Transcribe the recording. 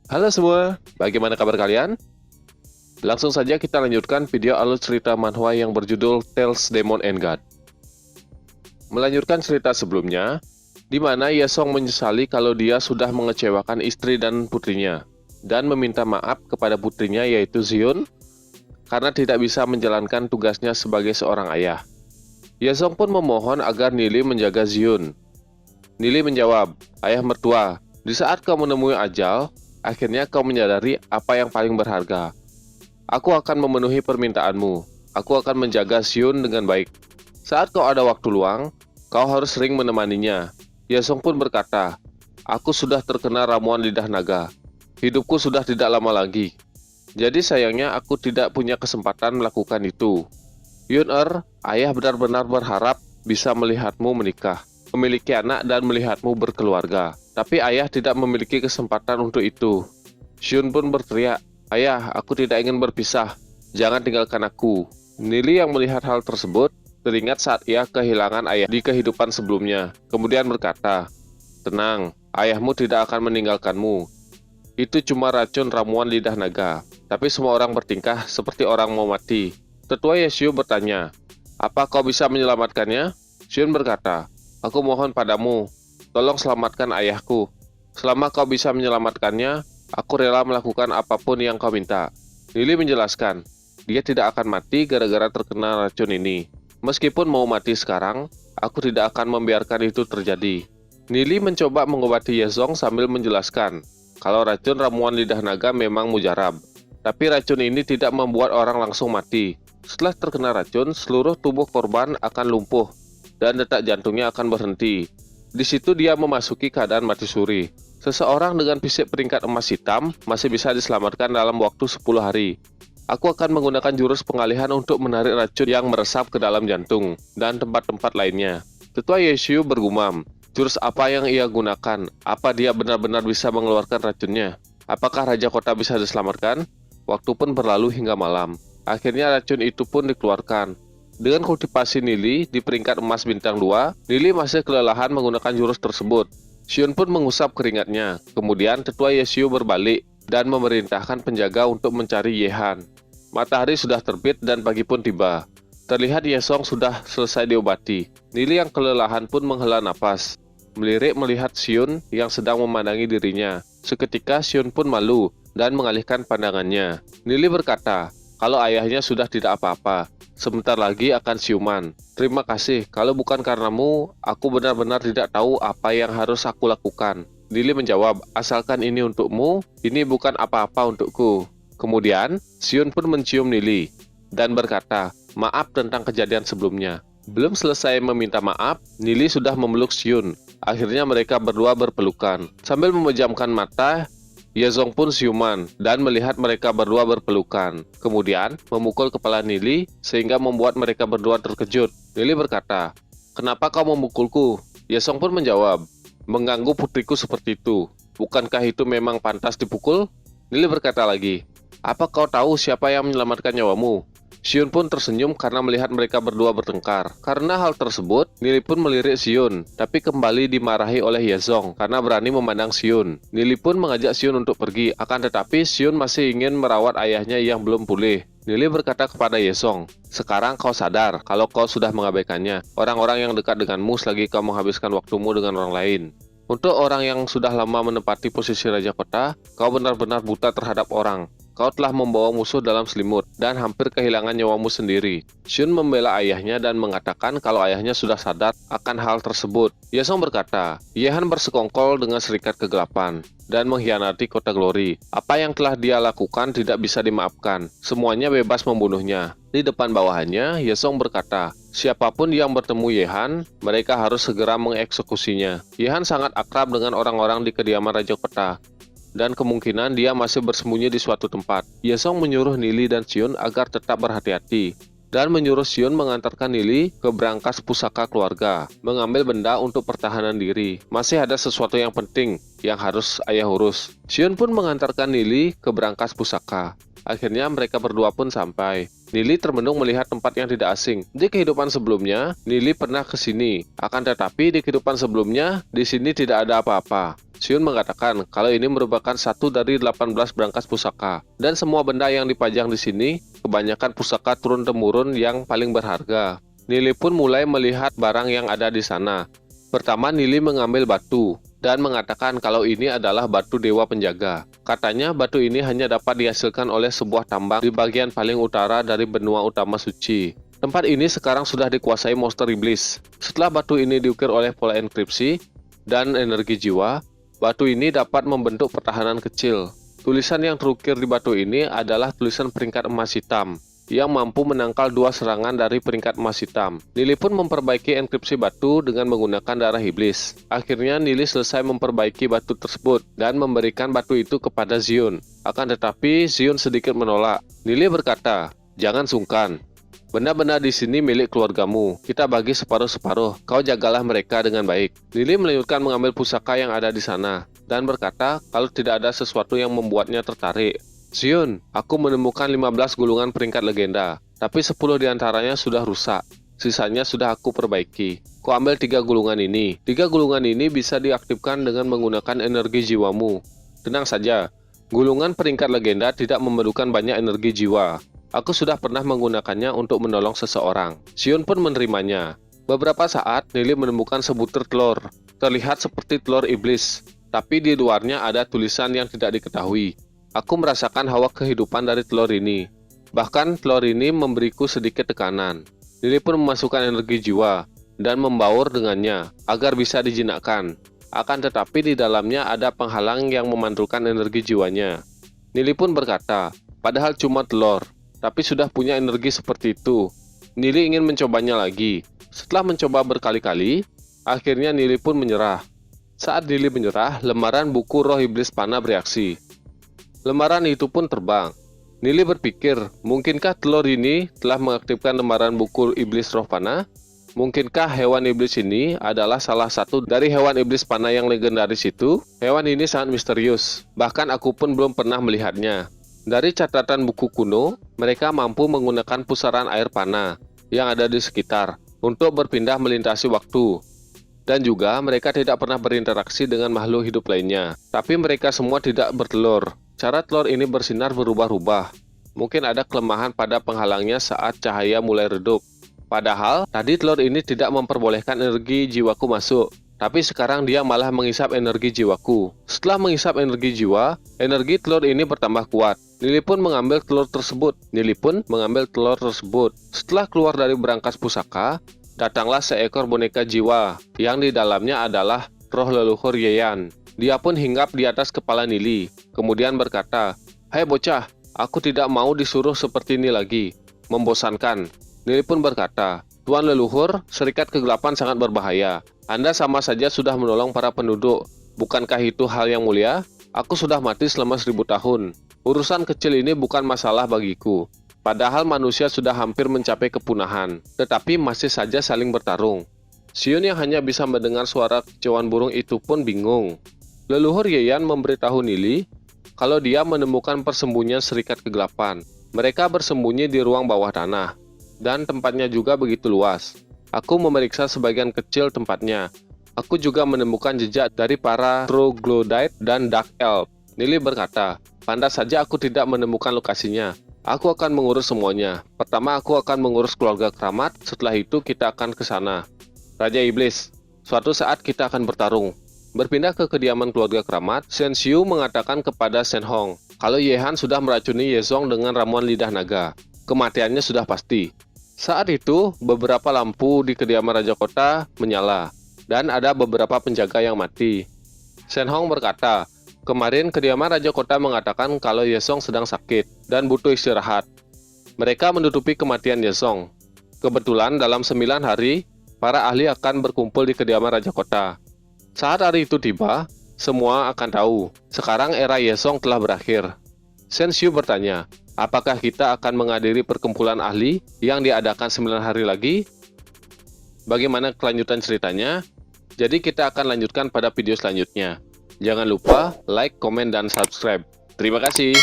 Halo semua, bagaimana kabar kalian? Langsung saja kita lanjutkan video alur cerita manhwa yang berjudul Tales Demon and God. Melanjutkan cerita sebelumnya, di mana Yesong menyesali kalau dia sudah mengecewakan istri dan putrinya, dan meminta maaf kepada putrinya yaitu Zion, karena tidak bisa menjalankan tugasnya sebagai seorang ayah. Yesong pun memohon agar Nili menjaga Zion. Nili menjawab, "Ayah mertua, di saat kau menemui ajal, akhirnya kau menyadari apa yang paling berharga. Aku akan memenuhi permintaanmu. Aku akan menjaga Xion dengan baik. Saat kau ada waktu luang, kau harus sering menemaninya." Yesong pun berkata, "Aku sudah terkena ramuan lidah naga. Hidupku sudah tidak lama lagi. Jadi sayangnya aku tidak punya kesempatan melakukan itu. Yun-er, ayah benar-benar berharap bisa melihatmu menikah, memiliki anak dan melihatmu berkeluarga. Tapi ayah tidak memiliki kesempatan untuk itu." Xion pun berteriak, "Ayah, aku tidak ingin berpisah. Jangan tinggalkan aku." Nili yang melihat hal tersebut teringat saat ia kehilangan ayah di kehidupan sebelumnya. Kemudian berkata, "Tenang, ayahmu tidak akan meninggalkanmu. Itu cuma racun ramuan lidah naga." Tapi semua orang bertingkah seperti orang mau mati. Tetua Yeshu bertanya, "Apa kau bisa menyelamatkannya?" Xion berkata, "Aku mohon padamu, tolong selamatkan ayahku. Selama kau bisa menyelamatkannya, aku rela melakukan apapun yang kau minta." Nili menjelaskan, dia tidak akan mati gara-gara terkena racun ini. Meskipun mau mati sekarang, aku tidak akan membiarkan itu terjadi. Nili mencoba mengobati Yesong sambil menjelaskan, kalau racun ramuan lidah naga memang mujarab. Tapi racun ini tidak membuat orang langsung mati. Setelah terkena racun, seluruh tubuh korban akan lumpuh dan detak jantungnya akan berhenti. Di situ dia memasuki keadaan mati suri. Seseorang dengan fisik peringkat emas hitam masih bisa diselamatkan dalam waktu 10 hari. Aku akan menggunakan jurus pengalihan untuk menarik racun yang meresap ke dalam jantung dan tempat-tempat lainnya. Tetua Yeshu bergumam, jurus apa yang ia gunakan? Apa dia benar-benar bisa mengeluarkan racunnya? Apakah Raja Kota bisa diselamatkan? Waktu pun berlalu hingga malam. Akhirnya racun itu pun dikeluarkan. Dengan kultivasi Nili di peringkat emas bintang 2, Nili masih kelelahan menggunakan jurus tersebut. Xion pun mengusap keringatnya. Kemudian Tetua Yeshu berbalik dan memerintahkan penjaga untuk mencari Yehan. Matahari sudah terbit dan pagi pun tiba. Terlihat Yesong sudah selesai diobati. Nili yang kelelahan pun menghela napas, melirik melihat Xion yang sedang memandangi dirinya. Seketika Xion pun malu dan mengalihkan pandangannya. Nili berkata, kalau ayahnya sudah tidak apa-apa, sebentar lagi akan siuman. Terima kasih, kalau bukan karenamu, aku benar-benar tidak tahu apa yang harus aku lakukan. Nili menjawab, asalkan ini untukmu, ini bukan apa-apa untukku. Kemudian, Xion pun mencium Nili dan berkata, maaf tentang kejadian sebelumnya. Belum selesai meminta maaf, Nili sudah memeluk Xion. Akhirnya mereka berdua berpelukan. Sambil memejamkan mata, Yezong pun siuman dan melihat mereka berdua berpelukan. Kemudian memukul kepala Nili sehingga membuat mereka berdua terkejut. Nili berkata, "Kenapa kau memukulku?" Yezong pun menjawab, "Mengganggu putriku seperti itu. Bukankah itu memang pantas dipukul?" Nili berkata lagi, "Apa kau tahu siapa yang menyelamatkan nyawamu?" Xion pun tersenyum karena melihat mereka berdua bertengkar. Karena hal tersebut, Nili pun melirik Xion, tapi kembali dimarahi oleh Yezong karena berani memandang Xion. Nili pun mengajak Xion untuk pergi, akan tetapi Xion masih ingin merawat ayahnya yang belum pulih. Nili berkata kepada Yezong, "Sekarang kau sadar kalau kau sudah mengabaikannya. Orang-orang yang dekat denganmu selagi kau menghabiskan waktumu dengan orang lain. Untuk orang yang sudah lama menempati posisi Raja Kota, kau benar-benar buta terhadap orang. Kau telah membawa musuh dalam selimut dan hampir kehilangan nyawamu sendiri." Xion membela ayahnya dan mengatakan kalau ayahnya sudah sadar akan hal tersebut. Yesong berkata, Yehan bersekongkol dengan serikat kegelapan dan mengkhianati kota Glory. Apa yang telah dia lakukan tidak bisa dimaafkan. Semuanya bebas membunuhnya. Di depan bawahannya, Yesong berkata, siapapun yang bertemu Yehan, mereka harus segera mengeksekusinya. Yehan sangat akrab dengan orang-orang di kediaman Raja Kota, dan kemungkinan dia masih bersembunyi di suatu tempat. Yesong menyuruh Nili dan Xion agar tetap berhati-hati, dan menyuruh Xion mengantarkan Nili ke brankas pusaka keluarga, mengambil benda untuk pertahanan diri. Masih ada sesuatu yang penting yang harus ayah urus. Xion pun mengantarkan Nili ke brankas pusaka. Akhirnya mereka berdua pun sampai. Nili termenung melihat tempat yang tidak asing. Di kehidupan sebelumnya, Nili pernah ke sini. Akan tetapi di kehidupan sebelumnya, di sini tidak ada apa-apa. Xion mengatakan kalau ini merupakan satu dari 18 brankas pusaka. Dan semua benda yang dipajang di sini, kebanyakan pusaka turun-temurun yang paling berharga. Nili pun mulai melihat barang yang ada di sana. Pertama, Nili mengambil batu dan mengatakan kalau ini adalah batu dewa penjaga. Katanya batu ini hanya dapat dihasilkan oleh sebuah tambang di bagian paling utara dari benua utama suci. Tempat ini sekarang sudah dikuasai monster iblis. Setelah batu ini diukir oleh pola enkripsi dan energi jiwa, batu ini dapat membentuk pertahanan kecil. Tulisan yang terukir di batu ini adalah tulisan peringkat emas hitam yang mampu menangkal 2 serangan dari peringkat emas hitam. Nili pun memperbaiki enkripsi batu dengan menggunakan darah iblis. Akhirnya Nili selesai memperbaiki batu tersebut dan memberikan batu itu kepada Xion. Akan tetapi Xion sedikit menolak. Nili berkata, "Jangan sungkan. Benda-benda di sini milik keluargamu. Kita bagi separuh-separuh. Kau jagalah mereka dengan baik." Nili melanjutkan mengambil pusaka yang ada di sana dan berkata kalau tidak ada sesuatu yang membuatnya tertarik. "Xion, aku menemukan 15 gulungan peringkat legenda, tapi 10 diantaranya sudah rusak. Sisanya sudah aku perbaiki. Ku ambil 3 gulungan ini. 3 gulungan ini bisa diaktifkan dengan menggunakan energi jiwamu. Tenang saja, gulungan peringkat legenda tidak memerlukan banyak energi jiwa. Aku sudah pernah menggunakannya untuk menolong seseorang." Xion pun menerimanya. Beberapa saat, Nili menemukan sebutir telur. Terlihat seperti telur iblis, tapi di luarnya ada tulisan yang tidak diketahui. Aku merasakan hawa kehidupan dari telur ini. Bahkan telur ini memberiku sedikit tekanan. Nili pun memasukkan energi jiwa dan membaur dengannya agar bisa dijinakkan. Akan tetapi di dalamnya ada penghalang yang memantulkan energi jiwanya. Nili pun berkata, padahal cuma telur, tapi sudah punya energi seperti itu. Nili ingin mencobanya lagi. Setelah mencoba berkali-kali, akhirnya Nili pun menyerah. Saat Nili menyerah, lembaran buku roh iblis panah bereaksi. Lembaran itu pun terbang. Nili berpikir, mungkinkah telur ini telah mengaktifkan lembaran buku iblis roh panah? Mungkinkah hewan iblis ini adalah salah satu dari hewan iblis panah yang legendaris itu? Hewan ini sangat misterius, bahkan aku pun belum pernah melihatnya. Dari catatan buku kuno, mereka mampu menggunakan pusaran air panah yang ada di sekitar untuk berpindah melintasi waktu. Dan juga mereka tidak pernah berinteraksi dengan makhluk hidup lainnya. Tapi mereka semua tidak bertelur. Cara telur ini bersinar berubah-ubah. Mungkin ada kelemahan pada penghalangnya saat cahaya mulai redup. Padahal, tadi telur ini tidak memperbolehkan energi jiwaku masuk. Tapi sekarang dia malah menghisap energi jiwaku. Setelah menghisap energi jiwa, energi telur ini bertambah kuat. Nili pun mengambil telur tersebut. Setelah keluar dari berangkas pusaka, datanglah seekor boneka jiwa yang di dalamnya adalah roh leluhur Yeyan. Dia pun hinggap di atas kepala Nili, kemudian berkata, "Hai bocah, aku tidak mau disuruh seperti ini lagi. Membosankan." Nili pun berkata, "Tuan leluhur, serikat kegelapan sangat berbahaya. Anda sama saja sudah menolong para penduduk. Bukankah itu hal yang mulia? Aku sudah mati selama 1000 tahun. Urusan kecil ini bukan masalah bagiku. Padahal manusia sudah hampir mencapai kepunahan, tetapi masih saja saling bertarung." Xion yang hanya bisa mendengar suara kicauan burung itu pun bingung. Leluhur Yeyan memberitahu Nili kalau dia menemukan persembunyian serikat kegelapan. Mereka bersembunyi di ruang bawah tanah, dan tempatnya juga begitu luas. Aku memeriksa sebagian kecil tempatnya. Aku juga menemukan jejak dari para Troglodyte dan Dark Elf. Nili berkata, "Pantas saja aku tidak menemukan lokasinya. Aku akan mengurus semuanya. Pertama aku akan mengurus keluarga keramat, setelah itu kita akan ke sana." Raja Iblis, suatu saat kita akan bertarung. Berpindah ke kediaman keluarga keramat, Shen Xiu mengatakan kepada Shen Hong kalau Yehan sudah meracuni Yezong dengan ramuan lidah naga. Kematiannya sudah pasti. Saat itu, beberapa lampu di kediaman Raja Kota menyala, dan ada beberapa penjaga yang mati. Shen Hong berkata, kemarin kediaman Raja Kota mengatakan kalau Yezong sedang sakit dan butuh istirahat. Mereka menutupi kematian Yezong. Kebetulan dalam 9 hari, para ahli akan berkumpul di kediaman Raja Kota. Saat hari itu tiba, semua akan tahu, sekarang era Yezong telah berakhir. Shen Xiu bertanya, apakah kita akan menghadiri perkumpulan ahli yang diadakan 9 hari lagi? Bagaimana kelanjutan ceritanya? Jadi kita akan lanjutkan pada video selanjutnya. Jangan lupa like, komen, dan subscribe. Terima kasih.